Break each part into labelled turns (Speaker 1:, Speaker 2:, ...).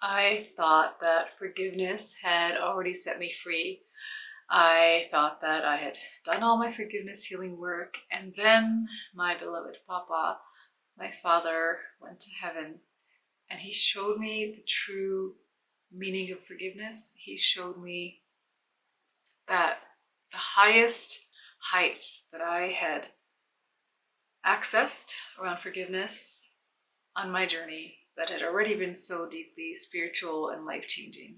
Speaker 1: I thought that forgiveness had already set me free. I thought that I had done all my forgiveness healing work, and then my beloved Papa, my father, went to heaven and he showed me the true meaning of forgiveness. He showed me that the highest heights that I had accessed around forgiveness on my journey that had already been so deeply spiritual and life-changing,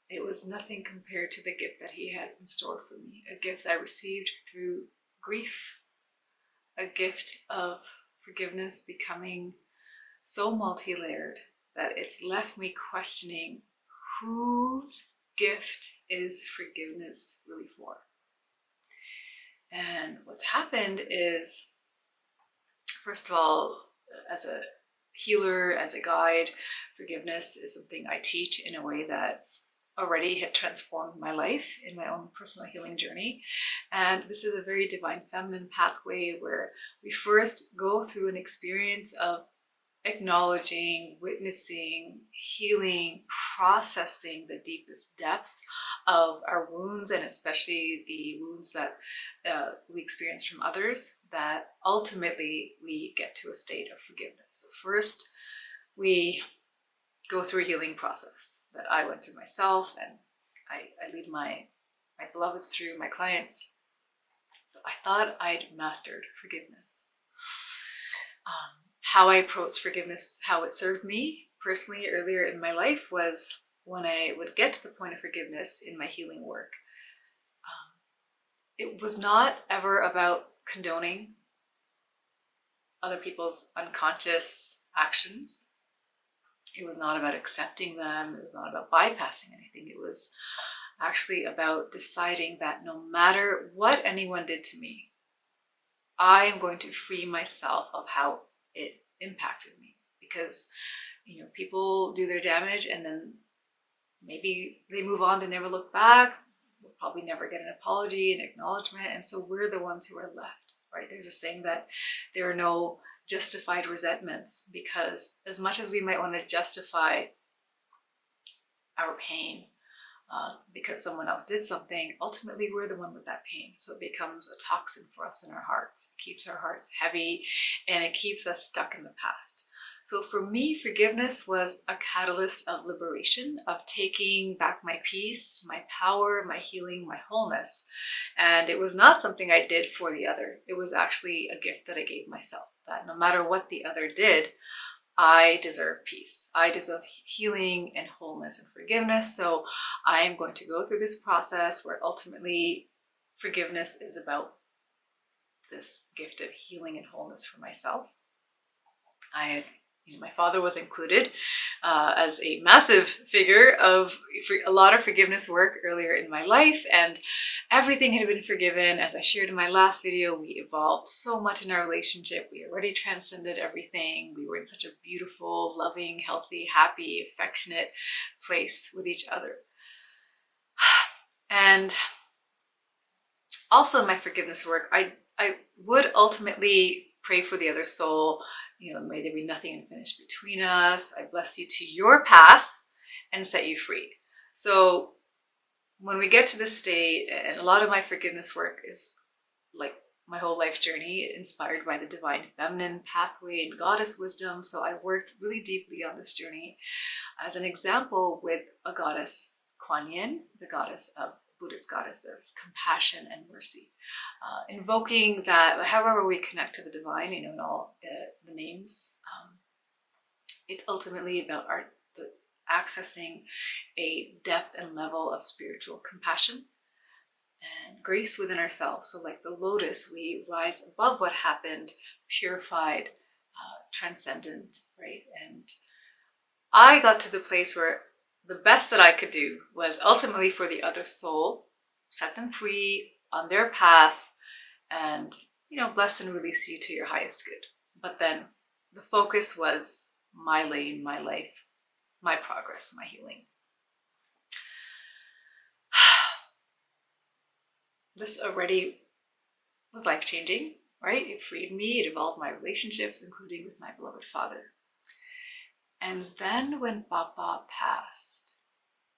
Speaker 1: it was nothing compared to the gift that he had in store for me, a gift I received through grief, a gift of forgiveness becoming so multi-layered that it's left me questioning whose gift is forgiveness really for? And what's happened is, first of all, as a healer, as a guide, forgiveness is something I teach in a way that already had transformed my life in my own personal healing journey. And this is a very divine feminine pathway where we first go through an experience of acknowledging, witnessing, healing, processing the deepest depths of our wounds, and especially the wounds that we experience from others, that ultimately we get to a state of forgiveness. So first, we go through a healing process that I went through myself, and I lead my beloveds through, my clients. So I thought I'd mastered forgiveness. How I approached forgiveness, how it served me personally earlier in my life, was when I would get to the point of forgiveness in my healing work, it was not ever about condoning other people's unconscious actions. It was not about accepting them. It was not about bypassing anything. It was actually about deciding that no matter what anyone did to me, I am going to free myself of how it impacted me. Because, people do their damage and then maybe they move on, they never look back. We'll probably never get an apology, an acknowledgement. And so we're the ones who are left, right? There's a saying that there are no justified resentments, because as much as we might want to justify our pain because someone else did something, ultimately we're the one with that pain. So it becomes a toxin for us in our hearts. It keeps our hearts heavy and it keeps us stuck in the past. So for me, forgiveness was a catalyst of liberation, of taking back my peace, my power, my healing, my wholeness. And it was not something I did for the other. It was actually a gift that I gave myself, that no matter what the other did, I deserve peace. I deserve healing and wholeness and forgiveness. So I am going to go through this process where ultimately forgiveness is about this gift of healing and wholeness for myself. My father was included as a massive figure of a lot of forgiveness work earlier in my life, and everything had been forgiven. As I shared in my last video, we evolved so much in our relationship. We already transcended everything. We were in such a beautiful, loving, healthy, happy, affectionate place with each other. And also in my forgiveness work, I would ultimately pray for the other soul. May there be nothing unfinished between us. I bless you to your path and set you free. So when we get to this state, and a lot of my forgiveness work is like my whole life journey, inspired by the divine feminine pathway and goddess wisdom. So I worked really deeply on this journey as an example with a goddess, Kuan Yin, the Buddhist goddess of compassion and mercy. Invoking that, however we connect to the divine, in all the names, it's ultimately about accessing a depth and level of spiritual compassion and grace within ourselves. So like the lotus, we rise above what happened, purified, transcendent, right? And I got to the place where the best that I could do was ultimately for the other soul, set them free on their path, and bless and release you to your highest good. But then the focus was my lane, my life, my progress, my healing. This already was life-changing, right? It freed me, it evolved my relationships, including with my beloved father. And then when Papa passed,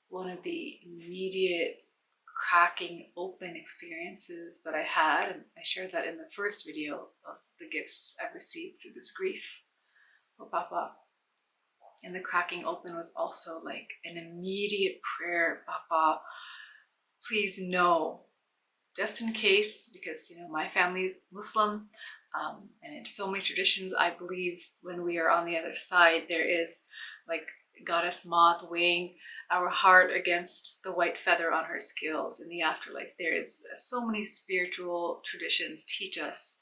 Speaker 1: one of the immediate cracking open experiences that I had, and I shared that in the first video of the gifts I received through this grief for Papa. And the cracking open was also like an immediate prayer. Papa, please know, just in case, because my family's Muslim, and in so many traditions, I believe when we are on the other side, there is like Goddess Moth weighing our heart against the white feather on her scales in the afterlife. There is so many spiritual traditions teach us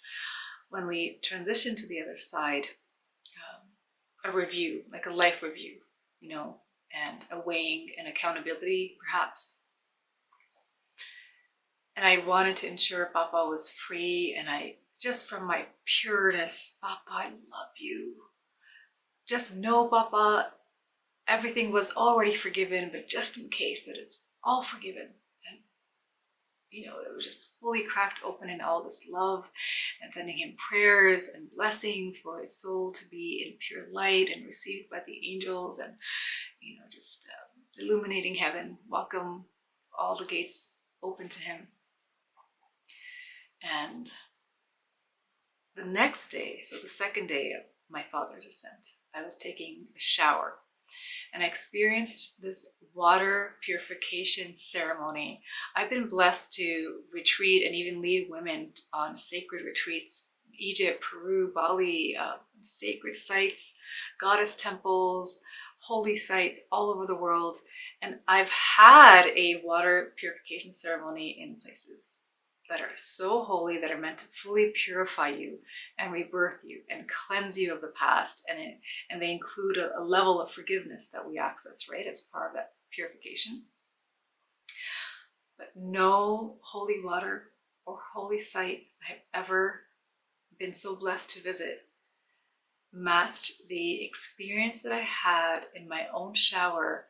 Speaker 1: when we transition to the other side, a review, like a life review, and a weighing and accountability, perhaps. And I wanted to ensure Papa was free, and I, just from my pureness, Papa, I love you. Just know, Papa, everything was already forgiven, but just in case that it's all forgiven. And, it was just fully cracked open in all this love, and sending him prayers and blessings for his soul to be in pure light and received by the angels, and, just illuminating heaven, welcome all the gates open to him. And the next day, so the second day of my father's ascent, I was taking a shower, and I experienced this water purification ceremony. I've been blessed to retreat and even lead women on sacred retreats, Egypt, Peru, Bali, sacred sites, goddess temples, holy sites all over the world. And I've had a water purification ceremony in places that are so holy, that are meant to fully purify you and rebirth you and cleanse you of the past. And they include a level of forgiveness that we access, right, as part of that purification. But no holy water or holy site I have ever been so blessed to visit matched the experience that I had in my own shower.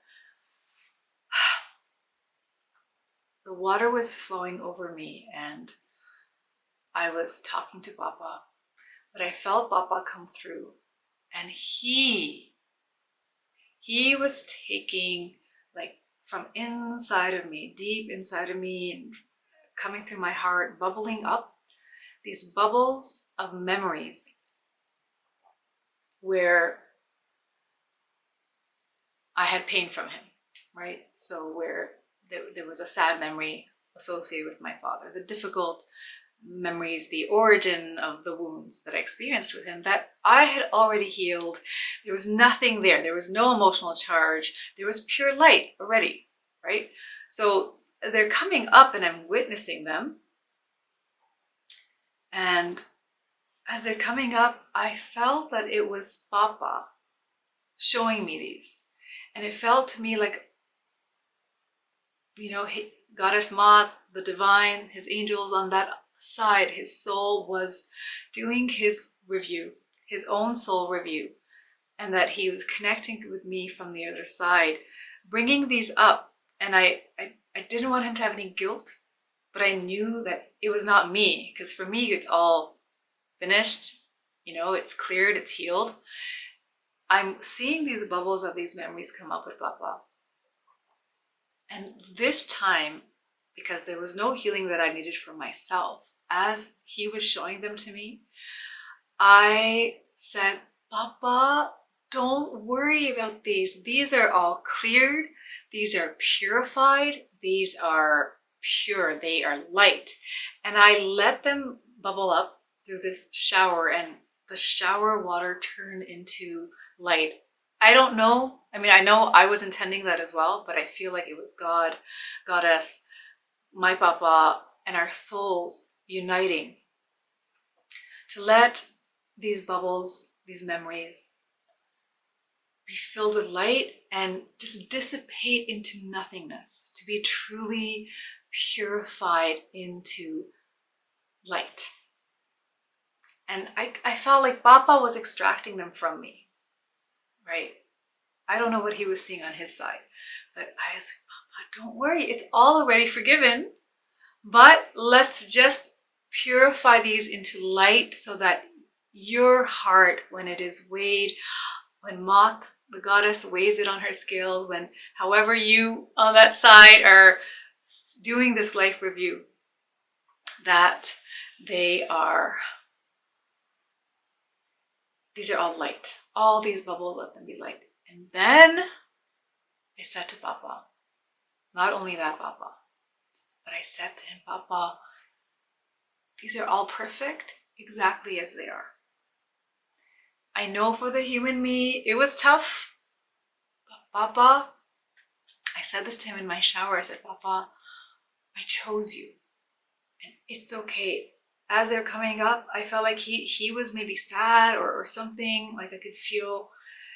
Speaker 1: The water was flowing over me, and I was talking to Papa, but I felt Papa come through, and he was taking, like, from inside of me, deep inside of me, and coming through my heart, bubbling up, these bubbles of memories where I had pain from him, right? So where there was a sad memory associated with my father, the difficult memories, the origin of the wounds that I experienced with him that I had already healed. There was nothing there. There was no emotional charge. There was pure light already, right? So they're coming up and I'm witnessing them. And as they're coming up, I felt that it was Papa showing me these. And it felt to me like, Goddess Moth, the divine, his angels on that side, his soul was doing his review, his own soul review, and that he was connecting with me from the other side, bringing these up. And I didn't want him to have any guilt, but I knew that it was not me, because for me, it's all finished, it's cleared, it's healed. I'm seeing these bubbles of these memories come up with Papa. And this time, because there was no healing that I needed for myself, as he was showing them to me, I said, Papa, don't worry about these. These are all cleared. These are purified. These are pure. They are light. And I let them bubble up through this shower, and the shower water turned into light. I don't know. I know I was intending that as well, but I feel like it was God, Goddess, my Papa, and our souls uniting to let these bubbles, these memories, be filled with light and just dissipate into nothingness, to be truly purified into light. And I felt like Papa was extracting them from me, right? I don't know what he was seeing on his side, but I was like, Papa, don't worry, it's all already forgiven, but let's just purify these into light so that your heart, when it is weighed, when the goddess weighs it on her scales when, however you on that side are doing this life review, that these are all light. All these bubbles, let them be light. And then I said to Papa, not only that, Papa, but I said to him, Papa, these are all perfect exactly as they are. I know for the human me, it was tough. But Papa, I said this to him in my shower. I said, Papa, I chose you. And it's okay. As they're coming up, I felt like he was maybe sad or something. Like I could feel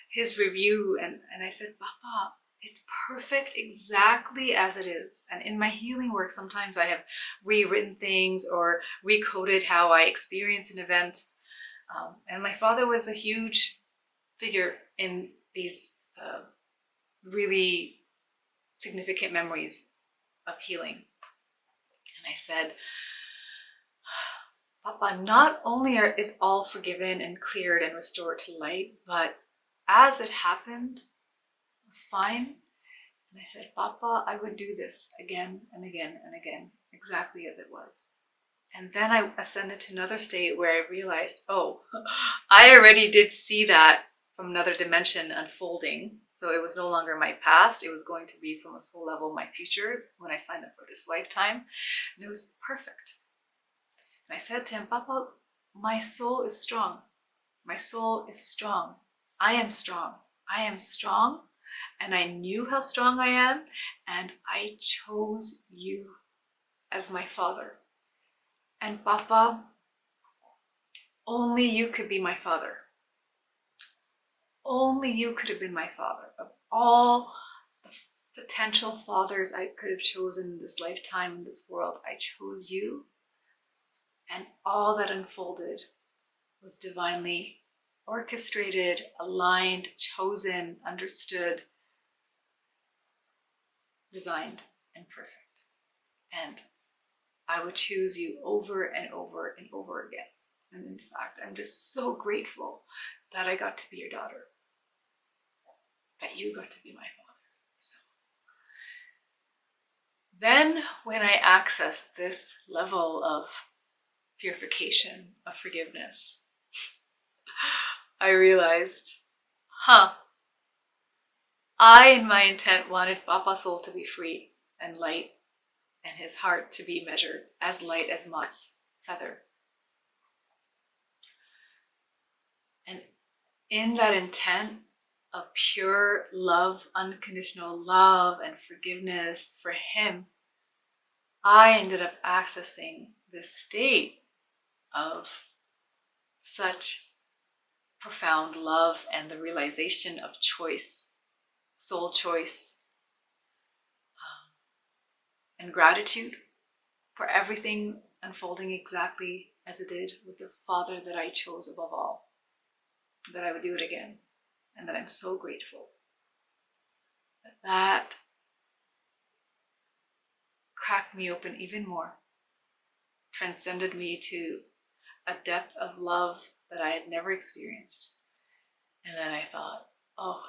Speaker 1: his review. And I said, Papa, it's perfect exactly as it is. And in my healing work, sometimes I have rewritten things or recoded how I experience an event. And my father was a huge figure in these really significant memories of healing. And I said, Papa, not only is all forgiven and cleared and restored to light, but as it happened, it was fine. And I said, Papa, I would do this again and again and again, exactly as it was. And then I ascended to another state where I realized, oh, I already did see that from another dimension unfolding. So it was no longer my past. It was going to be from a soul level my future when I signed up for this lifetime. And it was perfect. And I said to him, Papa, my soul is strong. My soul is strong. I am strong. I am strong. And I knew how strong I am. And I chose you as my father. And Papa, only you could be my father. Only you could have been my father. Of all the potential fathers I could have chosen in this lifetime, in this world, I chose you. And all that unfolded was divinely orchestrated, aligned, chosen, understood, designed, and perfect. And I would choose you over and over and over again. And in fact, I'm just so grateful that I got to be your daughter, that you got to be my father. So then when I accessed this level of purification, of forgiveness, I realized, I in my intent wanted Papa's soul to be free and light, and his heart to be measured as light as Mot's feather. And in that intent of pure love, unconditional love and forgiveness for him, I ended up accessing this state of such profound love and the realization of choice, soul choice, and gratitude for everything unfolding exactly as it did with the father that I chose above all, that I would do it again, and that I'm so grateful that cracked me open even more, transcended me to a depth of love that I had never experienced. And then I thought, oh,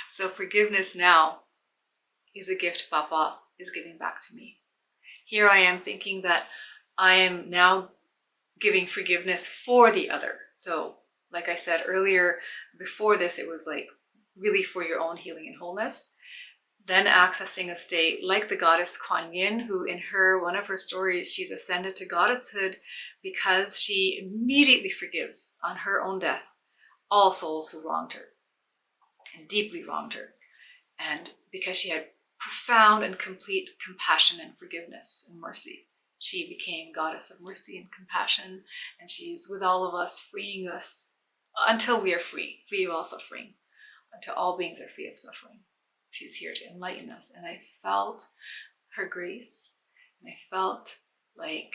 Speaker 1: so forgiveness now is a gift Papa is giving back to me. Here I am thinking that I am now giving forgiveness for the other. So like I said earlier, before this, it was like really for your own healing and wholeness. Then accessing a state like the goddess Kuan Yin, who in one of her stories, she's ascended to goddesshood because she immediately forgives on her own death all souls who wronged her and deeply wronged her. And because she had profound and complete compassion and forgiveness and mercy, she became goddess of mercy and compassion, and she's with all of us, freeing us until we are free of all suffering, until all beings are free of suffering. She's here to enlighten us. And I felt her grace, and I felt like,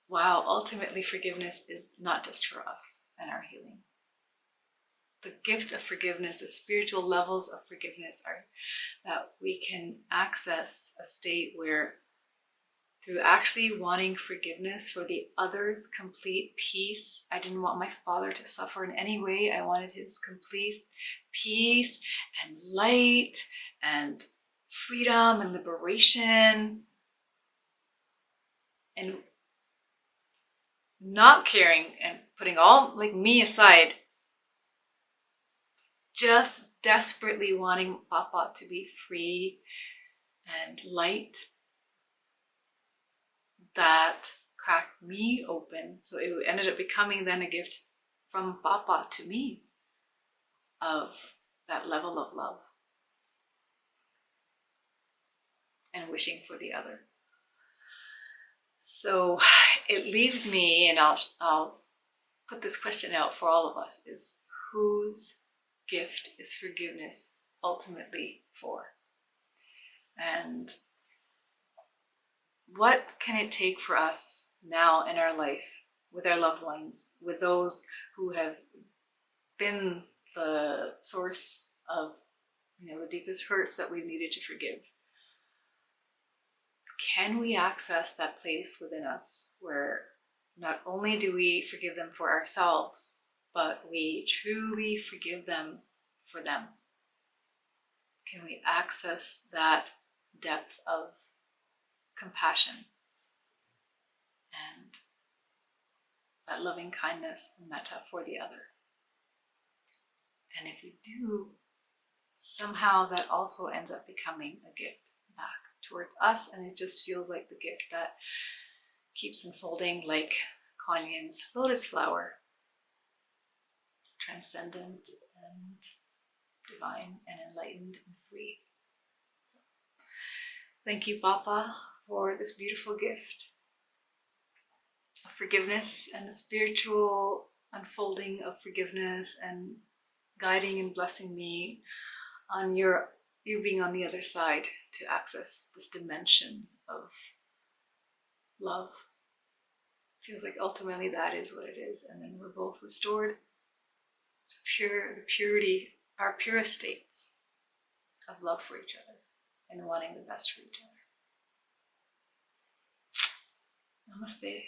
Speaker 1: wow, ultimately forgiveness is not just for us and our healing. The gift of forgiveness, the spiritual levels of forgiveness are that we can access a state where through actually wanting forgiveness for the other's complete peace. I didn't want my father to suffer in any way. I wanted his complete peace and light and freedom and liberation, and not caring and putting all like me aside, just desperately wanting Papa to be free and light. That cracked me open. So it ended up becoming then a gift from Papa to me of that level of love and wishing for the other. So it leaves me, and I'll put this question out for all of us, is whose gift is forgiveness ultimately for? And what can it take for us now in our life, with our loved ones, with those who have been the source of, the deepest hurts that we've needed to forgive? Can we access that place within us where not only do we forgive them for ourselves, but we truly forgive them for them? Can we access that depth of compassion and that loving kindness and metta for the other? And if we do, somehow that also ends up becoming a gift back towards us, and it just feels like the gift that keeps unfolding like Kuan Yin's lotus flower, transcendent and divine and enlightened and free. So, thank you, Papa, for this beautiful gift of forgiveness and the spiritual unfolding of forgiveness and guiding and blessing me on you being on the other side to access this dimension of love. Feels like ultimately that is what it is, and then we're both restored to the purity, our purest states of love for each other and wanting the best for each other. Namaste.